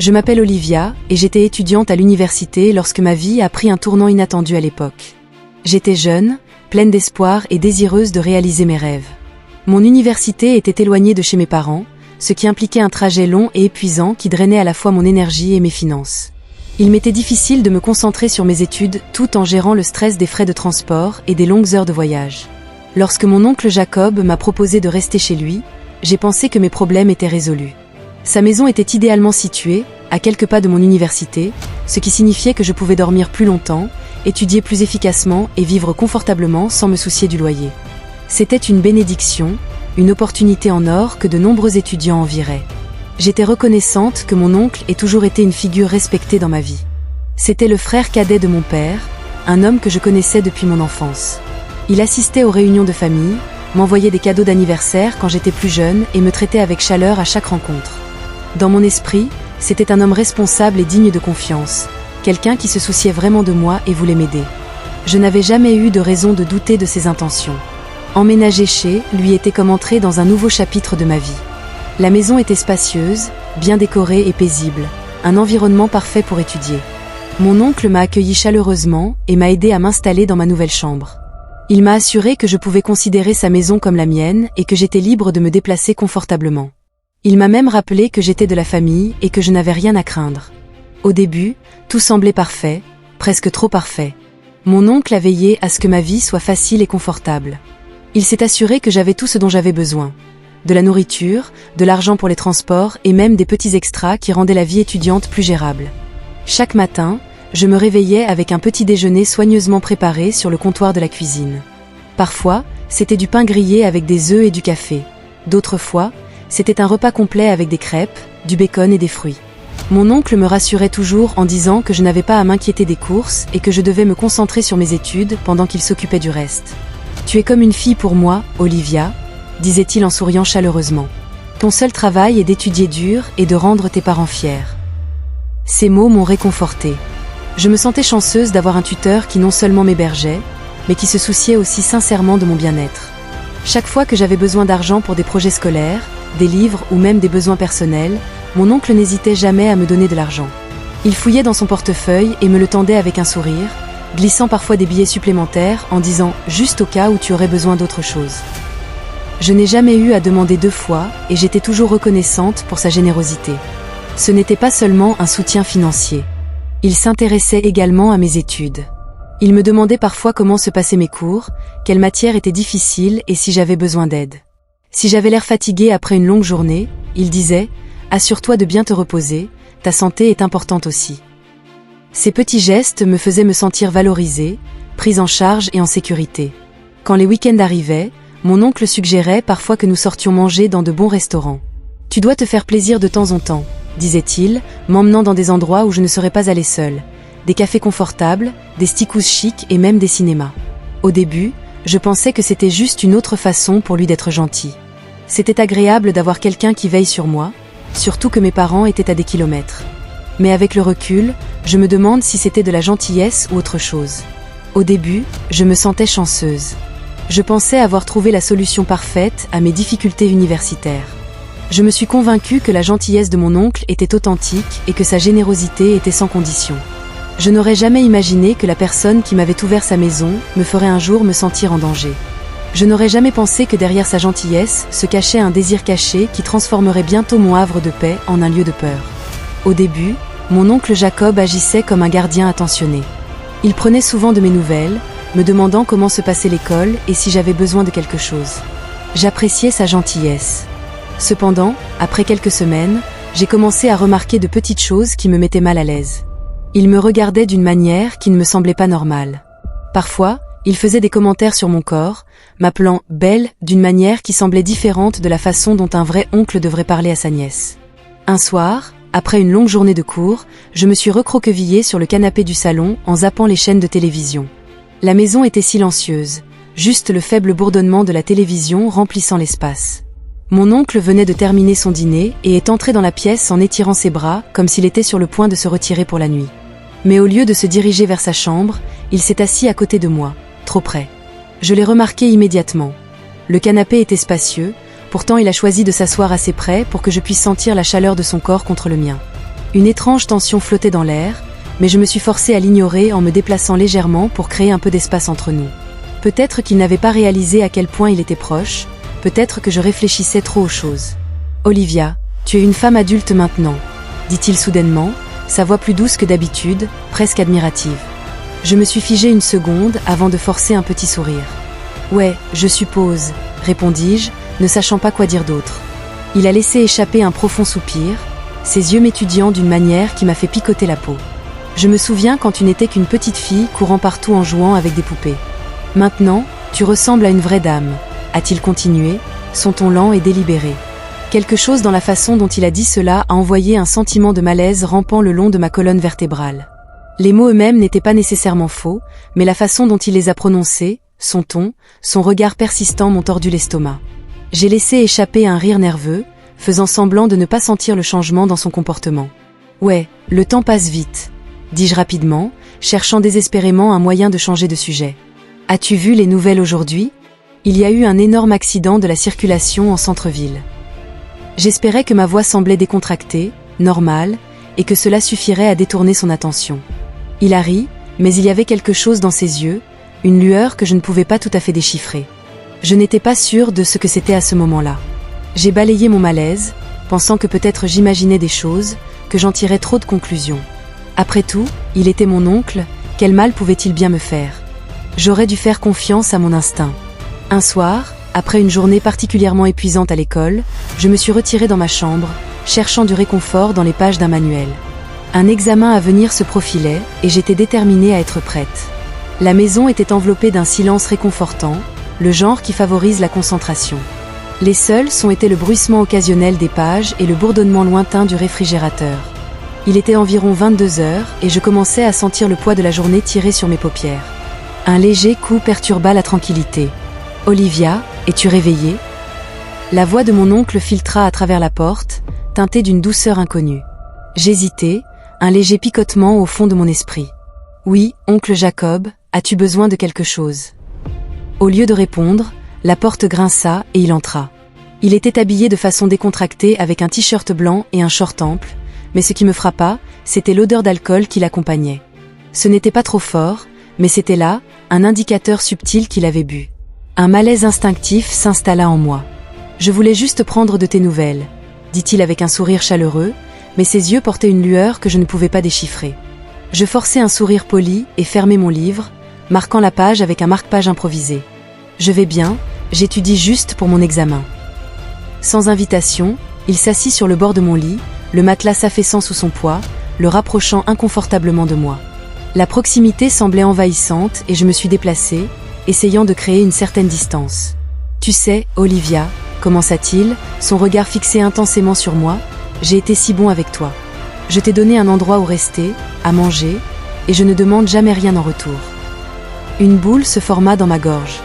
Je m'appelle Olivia et j'étais étudiante à l'université lorsque ma vie a pris un tournant inattendu à l'époque. J'étais jeune, pleine d'espoir et désireuse de réaliser mes rêves. Mon université était éloignée de chez mes parents, ce qui impliquait un trajet long et épuisant qui drainait à la fois mon énergie et mes finances. Il m'était difficile de me concentrer sur mes études tout en gérant le stress des frais de transport et des longues heures de voyage. Lorsque mon oncle Jacob m'a proposé de rester chez lui, j'ai pensé que mes problèmes étaient résolus. Sa maison était idéalement située, à quelques pas de mon université, ce qui signifiait que je pouvais dormir plus longtemps, étudier plus efficacement et vivre confortablement sans me soucier du loyer. C'était une bénédiction, une opportunité en or que de nombreux étudiants envieraient. J'étais reconnaissante que mon oncle ait toujours été une figure respectée dans ma vie. C'était le frère cadet de mon père, un homme que je connaissais depuis mon enfance. Il assistait aux réunions de famille, m'envoyait des cadeaux d'anniversaire quand j'étais plus jeune et me traitait avec chaleur à chaque rencontre. Dans mon esprit, c'était un homme responsable et digne de confiance, quelqu'un qui se souciait vraiment de moi et voulait m'aider. Je n'avais jamais eu de raison de douter de ses intentions. Emménager chez lui était comme entrer dans un nouveau chapitre de ma vie. La maison était spacieuse, bien décorée et paisible, un environnement parfait pour étudier. Mon oncle m'a accueilli chaleureusement et m'a aidé à m'installer dans ma nouvelle chambre. Il m'a assuré que je pouvais considérer sa maison comme la mienne et que j'étais libre de me déplacer confortablement. Il m'a même rappelé que j'étais de la famille et que je n'avais rien à craindre. Au début, tout semblait parfait, presque trop parfait. Mon oncle a veillé à ce que ma vie soit facile et confortable. Il s'est assuré que j'avais tout ce dont j'avais besoin. De la nourriture, de l'argent pour les transports et même des petits extras qui rendaient la vie étudiante plus gérable. Chaque matin, je me réveillais avec un petit déjeuner soigneusement préparé sur le comptoir de la cuisine. Parfois, c'était du pain grillé avec des œufs et du café. D'autres fois, c'était un repas complet avec des crêpes, du bacon et des fruits. Mon oncle me rassurait toujours en disant que je n'avais pas à m'inquiéter des courses et que je devais me concentrer sur mes études pendant qu'il s'occupait du reste. « Tu es comme une fille pour moi, Olivia », disait-il en souriant chaleureusement. « Ton seul travail est d'étudier dur et de rendre tes parents fiers. » Ces mots m'ont réconfortée. Je me sentais chanceuse d'avoir un tuteur qui non seulement m'hébergeait, mais qui se souciait aussi sincèrement de mon bien-être. Chaque fois que j'avais besoin d'argent pour des projets scolaires, des livres ou même des besoins personnels, mon oncle n'hésitait jamais à me donner de l'argent. Il fouillait dans son portefeuille et me le tendait avec un sourire, glissant parfois des billets supplémentaires en disant « juste au cas où tu aurais besoin d'autre chose ». Je n'ai jamais eu à demander 2 fois et j'étais toujours reconnaissante pour sa générosité. Ce n'était pas seulement un soutien financier. Il s'intéressait également à mes études. Il me demandait parfois comment se passaient mes cours, quelles matières étaient difficiles et si j'avais besoin d'aide. Si j'avais l'air fatiguée après une longue journée, il disait « Assure-toi de bien te reposer, ta santé est importante aussi ». Ces petits gestes me faisaient me sentir valorisée, prise en charge et en sécurité. Quand les week-ends arrivaient, mon oncle suggérait parfois que nous sortions manger dans de bons restaurants. « Tu dois te faire plaisir de temps en temps », disait-il, m'emmenant dans des endroits où je ne serais pas allée seule. Des cafés confortables, des sticous chics et même des cinémas. Au début, je pensais que c'était juste une autre façon pour lui d'être gentil. C'était agréable d'avoir quelqu'un qui veille sur moi, surtout que mes parents étaient à des kilomètres. Mais avec le recul, je me demande si c'était de la gentillesse ou autre chose. Au début, je me sentais chanceuse. Je pensais avoir trouvé la solution parfaite à mes difficultés universitaires. Je me suis convaincue que la gentillesse de mon oncle était authentique et que sa générosité était sans condition. Je n'aurais jamais imaginé que la personne qui m'avait ouvert sa maison me ferait un jour me sentir en danger. Je n'aurais jamais pensé que derrière sa gentillesse se cachait un désir caché qui transformerait bientôt mon havre de paix en un lieu de peur. Au début, mon oncle Jacob agissait comme un gardien attentionné. Il prenait souvent de mes nouvelles, me demandant comment se passait l'école et si j'avais besoin de quelque chose. J'appréciais sa gentillesse. Cependant, après quelques semaines, j'ai commencé à remarquer de petites choses qui me mettaient mal à l'aise. Il me regardait d'une manière qui ne me semblait pas normale. Parfois, il faisait des commentaires sur mon corps, m'appelant « belle » d'une manière qui semblait différente de la façon dont un vrai oncle devrait parler à sa nièce. Un soir, après une longue journée de cours, je me suis recroquevillée sur le canapé du salon en zappant les chaînes de télévision. La maison était silencieuse, juste le faible bourdonnement de la télévision remplissant l'espace. Mon oncle venait de terminer son dîner et est entré dans la pièce en étirant ses bras comme s'il était sur le point de se retirer pour la nuit. Mais au lieu de se diriger vers sa chambre, il s'est assis à côté de moi, trop près. Je l'ai remarqué immédiatement. Le canapé était spacieux, pourtant il a choisi de s'asseoir assez près pour que je puisse sentir la chaleur de son corps contre le mien. Une étrange tension flottait dans l'air, mais je me suis forcée à l'ignorer en me déplaçant légèrement pour créer un peu d'espace entre nous. Peut-être qu'il n'avait pas réalisé à quel point il était proche, peut-être que je réfléchissais trop aux choses. « Olivia, tu es une femme adulte maintenant », dit-il soudainement, sa voix plus douce que d'habitude, presque admirative. Je me suis figée une seconde avant de forcer un petit sourire. « Ouais, je suppose », répondis-je, ne sachant pas quoi dire d'autre. Il a laissé échapper un profond soupir, ses yeux m'étudiant d'une manière qui m'a fait picoter la peau. Je me souviens quand tu n'étais qu'une petite fille courant partout en jouant avec des poupées. Maintenant, tu ressembles à une vraie dame, a-t-il continué, son ton lent et délibéré. Quelque chose dans la façon dont il a dit cela a envoyé un sentiment de malaise rampant le long de ma colonne vertébrale. Les mots eux-mêmes n'étaient pas nécessairement faux, mais la façon dont il les a prononcés, son ton, son regard persistant m'ont tordu l'estomac. J'ai laissé échapper un rire nerveux, faisant semblant de ne pas sentir le changement dans son comportement. « Ouais, le temps passe vite », dis-je rapidement, cherchant désespérément un moyen de changer de sujet. « As-tu vu les nouvelles aujourd'hui ? Il y a eu un énorme accident de la circulation en centre-ville. » J'espérais que ma voix semblait décontractée, normale, et que cela suffirait à détourner son attention. Il a ri, mais il y avait quelque chose dans ses yeux, une lueur que je ne pouvais pas tout à fait déchiffrer. Je n'étais pas sûre de ce que c'était à ce moment-là. J'ai balayé mon malaise, pensant que peut-être j'imaginais des choses, que j'en tirais trop de conclusions. Après tout, il était mon oncle, quel mal pouvait-il bien me faire ? J'aurais dû faire confiance à mon instinct. Un soir, après une journée particulièrement épuisante à l'école, je me suis retirée dans ma chambre, cherchant du réconfort dans les pages d'un manuel. Un examen à venir se profilait, et j'étais déterminée à être prête. La maison était enveloppée d'un silence réconfortant, le genre qui favorise la concentration. Les seuls sons étaient le bruissement occasionnel des pages et le bourdonnement lointain du réfrigérateur. Il était environ 22 heures, et je commençais à sentir le poids de la journée tirer sur mes paupières. Un léger coup perturba la tranquillité. « Olivia, es-tu réveillée ?» La voix de mon oncle filtra à travers la porte, teintée d'une douceur inconnue. J'hésitai, un léger picotement au fond de mon esprit. « Oui, oncle Jacob, as-tu besoin de quelque chose ?» Au lieu de répondre, la porte grinça et il entra. Il était habillé de façon décontractée avec un t-shirt blanc et un short ample, mais ce qui me frappa, c'était l'odeur d'alcool qui l'accompagnait. Ce n'était pas trop fort, mais c'était là, un indicateur subtil qu'il avait bu. Un malaise instinctif s'installa en moi. « Je voulais juste prendre de tes nouvelles », dit-il avec un sourire chaleureux, mais ses yeux portaient une lueur que je ne pouvais pas déchiffrer. Je forçai un sourire poli et fermai mon livre, marquant la page avec un marque-page improvisé. « Je vais bien, j'étudie juste pour mon examen. » Sans invitation, il s'assit sur le bord de mon lit, le matelas s'affaissant sous son poids, le rapprochant inconfortablement de moi. La proximité semblait envahissante et je me suis déplacée, essayant de créer une certaine distance. « Tu sais, Olivia, » commença-t-il, son regard fixé intensément sur moi, « j'ai été si bon avec toi. Je t'ai donné un endroit où rester, à manger, et je ne demande jamais rien en retour. » Une boule se forma dans ma gorge.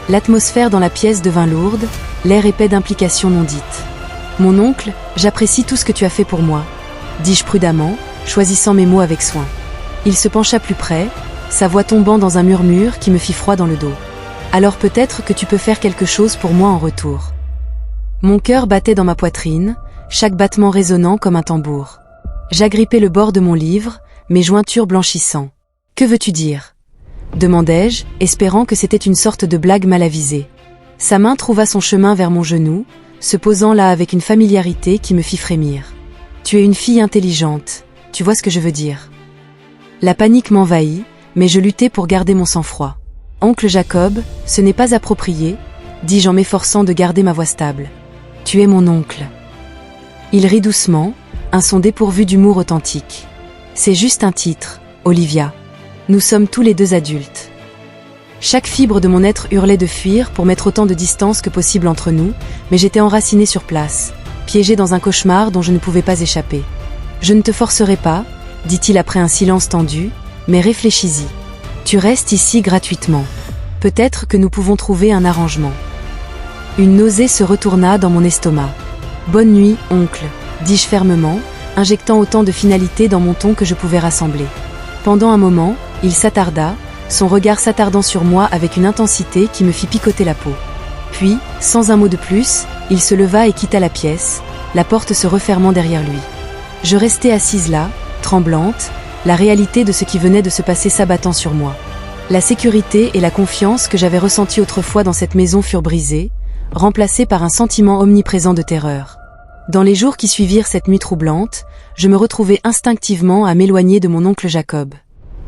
L'atmosphère dans la pièce devint lourde, l'air épais d'implications non dites. « Mon oncle, j'apprécie tout ce que tu as fait pour moi, » dis-je prudemment, choisissant mes mots avec soin. Il se pencha plus près, sa voix tombant dans un murmure qui me fit froid dans le dos. « Alors peut-être que tu peux faire quelque chose pour moi en retour. » Mon cœur battait dans ma poitrine, chaque battement résonnant comme un tambour. J'agrippai le bord de mon livre, mes jointures blanchissant. « Que veux-tu dire ?» demandai-je, espérant que c'était une sorte de blague mal avisée. Sa main trouva son chemin vers mon genou, se posant là avec une familiarité qui me fit frémir. « Tu es une fille intelligente, tu vois ce que je veux dire. » La panique m'envahit, mais je luttai pour garder mon sang-froid. « Oncle Jacob, ce n'est pas approprié, » dis-je en m'efforçant de garder ma voix stable. « Tu es mon oncle. » Il rit doucement, un son dépourvu d'humour authentique. « C'est juste un titre, Olivia. Nous sommes tous les deux adultes. » Chaque fibre de mon être hurlait de fuir pour mettre autant de distance que possible entre nous, mais j'étais enracinée sur place, piégée dans un cauchemar dont je ne pouvais pas échapper. « Je ne te forcerai pas, » dit-il après un silence tendu, « mais réfléchis-y. Tu restes ici gratuitement. Peut-être que nous pouvons trouver un arrangement. » Une nausée se retourna dans mon estomac. « Bonne nuit, oncle, » dis-je fermement, injectant autant de finalité dans mon ton que je pouvais rassembler. Pendant un moment, il s'attarda, son regard s'attardant sur moi avec une intensité qui me fit picoter la peau. Puis, sans un mot de plus, il se leva et quitta la pièce, la porte se refermant derrière lui. Je restais assise là, tremblante, la réalité de ce qui venait de se passer s'abattant sur moi. La sécurité et la confiance que j'avais ressenties autrefois dans cette maison furent brisées, remplacées par un sentiment omniprésent de terreur. Dans les jours qui suivirent cette nuit troublante, je me retrouvai instinctivement à m'éloigner de mon oncle Jacob.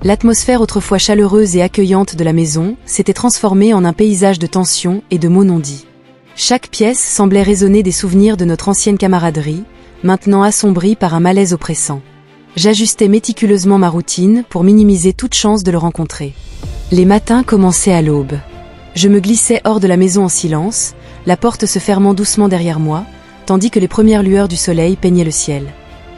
L'atmosphère autrefois chaleureuse et accueillante de la maison s'était transformée en un paysage de tension et de mots non dits. Chaque pièce semblait résonner des souvenirs de notre ancienne camaraderie, maintenant assombrie par un malaise oppressant. J'ajustais méticuleusement ma routine pour minimiser toute chance de le rencontrer. Les matins commençaient à l'aube. Je me glissais hors de la maison en silence, la porte se fermant doucement derrière moi, tandis que les premières lueurs du soleil peignaient le ciel.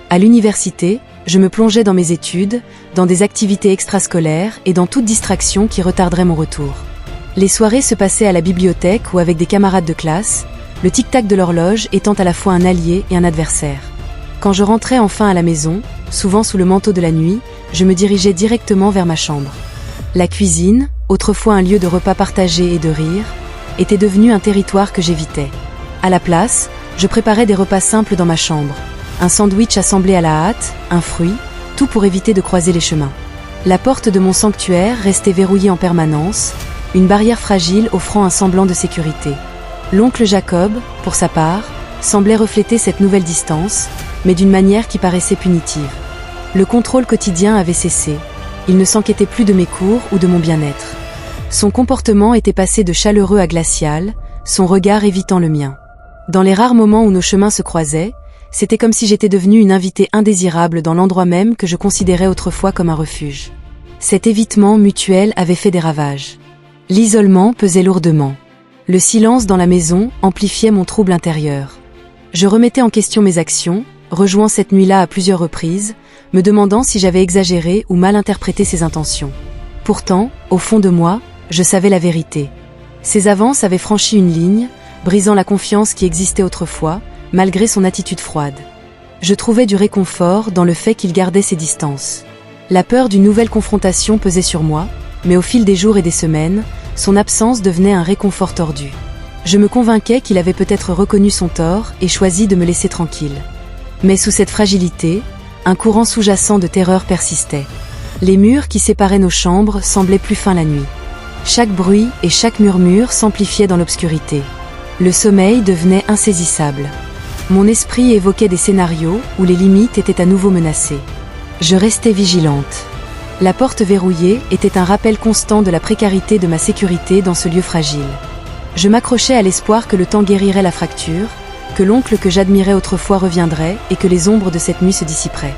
À l'université, je me plongeais dans mes études, dans des activités extrascolaires et dans toute distraction qui retarderait mon retour. Les soirées se passaient à la bibliothèque ou avec des camarades de classe, le tic-tac de l'horloge étant à la fois un allié et un adversaire. Quand je rentrais enfin à la maison, souvent sous le manteau de la nuit, je me dirigeais directement vers ma chambre. La cuisine, autrefois un lieu de repas partagés et de rire, était devenue un territoire que j'évitais. À la place, je préparais des repas simples dans ma chambre. Un sandwich assemblé à la hâte, un fruit, tout pour éviter de croiser les chemins. La porte de mon sanctuaire restait verrouillée en permanence, une barrière fragile offrant un semblant de sécurité. L'oncle Jacob, pour sa part, semblait refléter cette nouvelle distance, mais d'une manière qui paraissait punitive. Le contrôle quotidien avait cessé. Il ne s'inquiétait plus de mes cours ou de mon bien-être. Son comportement était passé de chaleureux à glacial, son regard évitant le mien. Dans les rares moments où nos chemins se croisaient, c'était comme si j'étais devenue une invitée indésirable dans l'endroit même que je considérais autrefois comme un refuge. Cet évitement mutuel avait fait des ravages. L'isolement pesait lourdement. Le silence dans la maison amplifiait mon trouble intérieur. Je remettais en question mes actions, rejoignant cette nuit-là à plusieurs reprises, me demandant si j'avais exagéré ou mal interprété ses intentions. Pourtant, au fond de moi, je savais la vérité. Ses avances avaient franchi une ligne, brisant la confiance qui existait autrefois, malgré son attitude froide. Je trouvais du réconfort dans le fait qu'il gardait ses distances. La peur d'une nouvelle confrontation pesait sur moi, mais au fil des jours et des semaines, son absence devenait un réconfort tordu. Je me convainquais qu'il avait peut-être reconnu son tort et choisi de me laisser tranquille. Mais sous cette fragilité, un courant sous-jacent de terreur persistait. Les murs qui séparaient nos chambres semblaient plus fins la nuit. Chaque bruit et chaque murmure s'amplifiaient dans l'obscurité. Le sommeil devenait insaisissable. Mon esprit évoquait des scénarios où les limites étaient à nouveau menacées. Je restais vigilante. La porte verrouillée était un rappel constant de la précarité de ma sécurité dans ce lieu fragile. Je m'accrochais à l'espoir que le temps guérirait la fracture, que l'oncle que j'admirais autrefois reviendrait et que les ombres de cette nuit se dissiperaient.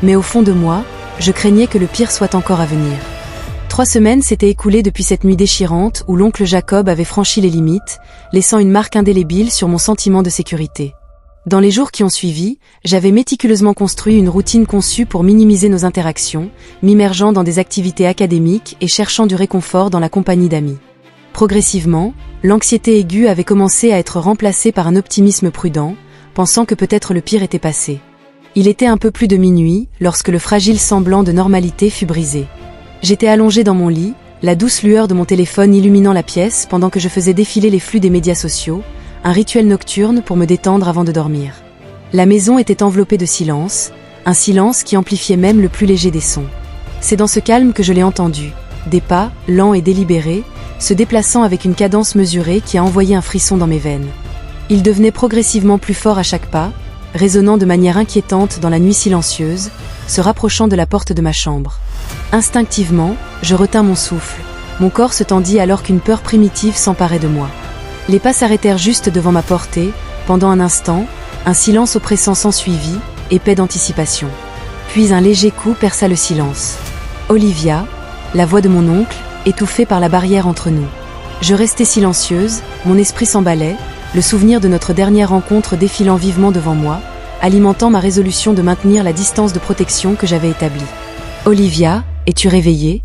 Mais au fond de moi, je craignais que le pire soit encore à venir. 3 semaines s'étaient écoulées depuis cette nuit déchirante où l'oncle Jacob avait franchi les limites, laissant une marque indélébile sur mon sentiment de sécurité. Dans les jours qui ont suivi, j'avais méticuleusement construit une routine conçue pour minimiser nos interactions, m'immergeant dans des activités académiques et cherchant du réconfort dans la compagnie d'amis. Progressivement, l'anxiété aiguë avait commencé à être remplacée par un optimisme prudent, pensant que peut-être le pire était passé. Il était un peu plus de minuit, lorsque le fragile semblant de normalité fut brisé. J'étais allongée dans mon lit, la douce lueur de mon téléphone illuminant la pièce pendant que je faisais défiler les flux des médias sociaux, un rituel nocturne pour me détendre avant de dormir. La maison était enveloppée de silence, un silence qui amplifiait même le plus léger des sons. C'est dans ce calme que je l'ai entendu, des pas, lents et délibérés, se déplaçant avec une cadence mesurée qui a envoyé un frisson dans mes veines. Il devenait progressivement plus fort à chaque pas, résonnant de manière inquiétante dans la nuit silencieuse, se rapprochant de la porte de ma chambre. Instinctivement, je retins mon souffle, mon corps se tendit alors qu'une peur primitive s'emparait de moi. Les pas s'arrêtèrent juste devant ma portée, pendant un instant, un silence oppressant s'ensuivit, épais d'anticipation. Puis un léger coup perça le silence. Olivia, la voix de mon oncle, étouffée par la barrière entre nous. Je restais silencieuse, mon esprit s'emballait, le souvenir de notre dernière rencontre défilant vivement devant moi, alimentant ma résolution de maintenir la distance de protection que j'avais établie. Olivia, es-tu réveillée ?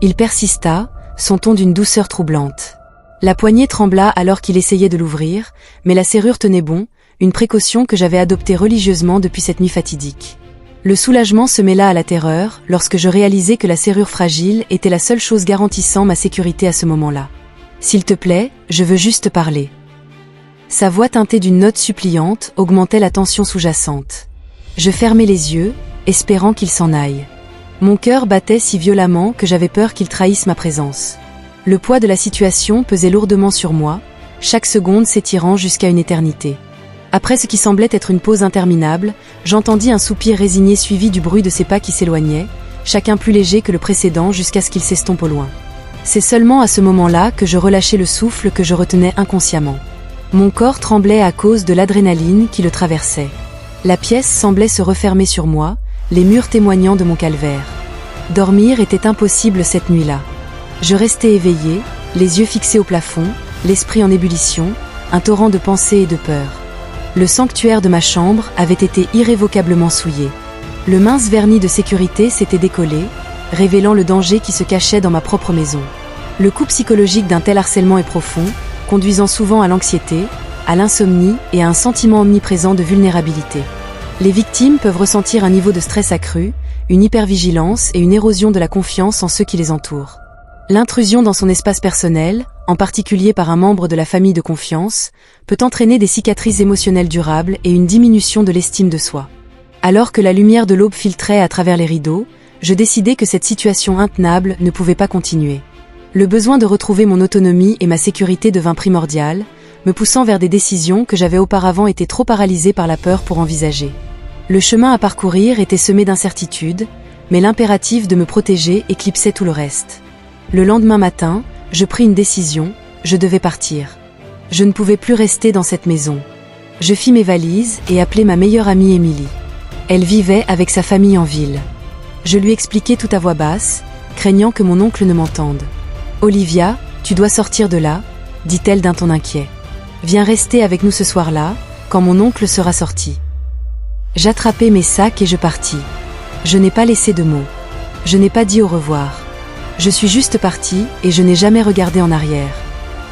Il persista, son ton d'une douceur troublante. La poignée trembla alors qu'il essayait de l'ouvrir, mais la serrure tenait bon, une précaution que j'avais adoptée religieusement depuis cette nuit fatidique. Le soulagement se mêla à la terreur lorsque je réalisai que la serrure fragile était la seule chose garantissant ma sécurité à ce moment-là. « S'il te plaît, je veux juste parler. » Sa voix teintée d'une note suppliante augmentait la tension sous-jacente. Je fermai les yeux, espérant qu'il s'en aille. Mon cœur battait si violemment que j'avais peur qu'il trahisse ma présence. Le poids de la situation pesait lourdement sur moi, chaque seconde s'étirant jusqu'à une éternité. Après ce qui semblait être une pause interminable, j'entendis un soupir résigné suivi du bruit de ses pas qui s'éloignaient, chacun plus léger que le précédent jusqu'à ce qu'il s'estompe au loin. C'est seulement à ce moment-là que je relâchai le souffle que je retenais inconsciemment. Mon corps tremblait à cause de l'adrénaline qui le traversait. La pièce semblait se refermer sur moi, les murs témoignant de mon calvaire. Dormir était impossible cette nuit-là. Je restais éveillé, les yeux fixés au plafond, l'esprit en ébullition, un torrent de pensées et de peur. Le sanctuaire de ma chambre avait été irrévocablement souillé. Le mince vernis de sécurité s'était décollé, révélant le danger qui se cachait dans ma propre maison. Le coup psychologique d'un tel harcèlement est profond, conduisant souvent à l'anxiété, à l'insomnie et à un sentiment omniprésent de vulnérabilité. Les victimes peuvent ressentir un niveau de stress accru, une hypervigilance et une érosion de la confiance en ceux qui les entourent. L'intrusion dans son espace personnel, en particulier par un membre de la famille de confiance, peut entraîner des cicatrices émotionnelles durables et une diminution de l'estime de soi. Alors que la lumière de l'aube filtrait à travers les rideaux, je décidai que cette situation intenable ne pouvait pas continuer. Le besoin de retrouver mon autonomie et ma sécurité devint primordial, me poussant vers des décisions que j'avais auparavant été trop paralysé par la peur pour envisager. Le chemin à parcourir était semé d'incertitudes, mais l'impératif de me protéger éclipsait tout le reste. Le lendemain matin, je pris une décision, je devais partir. Je ne pouvais plus rester dans cette maison. Je fis mes valises et appelai ma meilleure amie Émilie. Elle vivait avec sa famille en ville. Je lui expliquai tout à voix basse, craignant que mon oncle ne m'entende. « Olivia, tu dois sortir de là, dit-elle d'un ton inquiet. Viens rester avec nous ce soir-là, quand mon oncle sera sorti. » J'attrapai mes sacs et je partis. Je n'ai pas laissé de mots. Je n'ai pas dit au revoir. Je suis juste partie et je n'ai jamais regardé en arrière.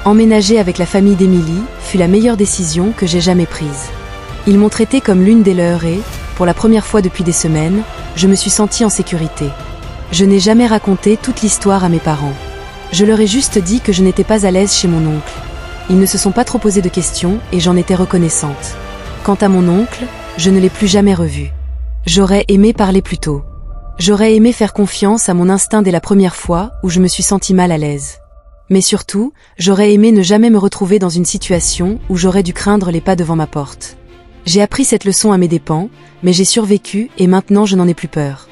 Emménager avec la famille d'Émilie fut la meilleure décision que j'ai jamais prise. Ils m'ont traitée comme l'une des leurs et, pour la première fois depuis des semaines, je me suis sentie en sécurité. Je n'ai jamais raconté toute l'histoire à mes parents. Je leur ai juste dit que je n'étais pas à l'aise chez mon oncle. Ils ne se sont pas trop posé de questions et j'en étais reconnaissante. Quant à mon oncle, je ne l'ai plus jamais revu. J'aurais aimé parler plus tôt. J'aurais aimé faire confiance à mon instinct dès la première fois où je me suis sentie mal à l'aise. Mais surtout, j'aurais aimé ne jamais me retrouver dans une situation où j'aurais dû craindre les pas devant ma porte. J'ai appris cette leçon à mes dépens, mais j'ai survécu et maintenant je n'en ai plus peur.